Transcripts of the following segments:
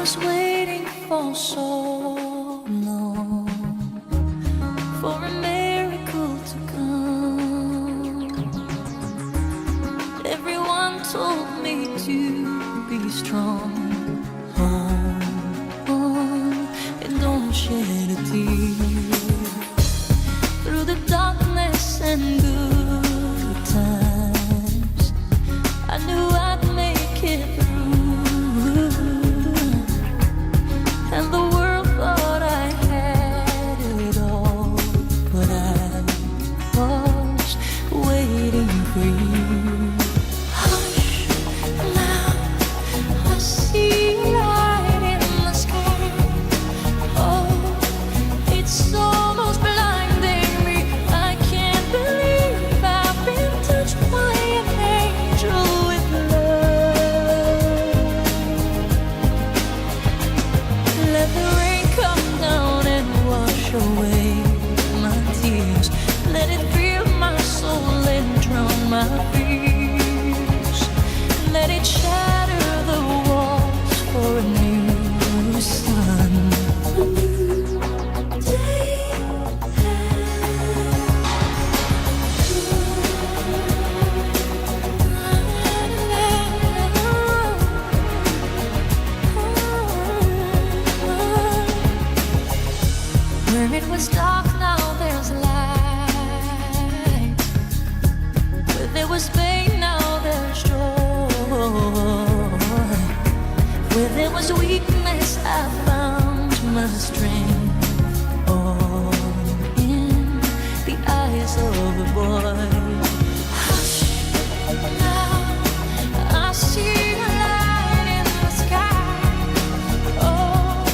was waiting for so long for a miracle to come. Everyone told me to be strong. Hold on and don't shed a tear. Through the darkness and good times, I knew I'd make it through. And the world thought I had it all, but I was waiting for you. Hush, now I see light in the sky. Oh, it's almost blinding me. I can't believe I've been touched by an angel with love. Let the rain come down and wash away my tears. Let it fill my soul and drown my fears. Let it shatter the walls for a new sun. A new day Where it was dark, now there's light. Where there was pain, now there's joy. Where there was weakness, I found my strength. All in the eyes of a boy. Hush, now I see a light in the sky. Oh,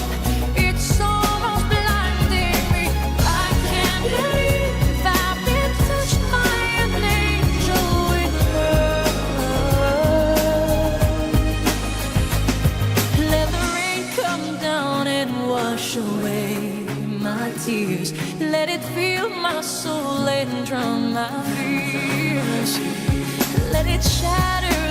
it's almost blinding me. I can't believe I've been touched by an angel with love. Let the rain come down and wash away my tears. Let it fill my soul and drown my fears. Let it shatter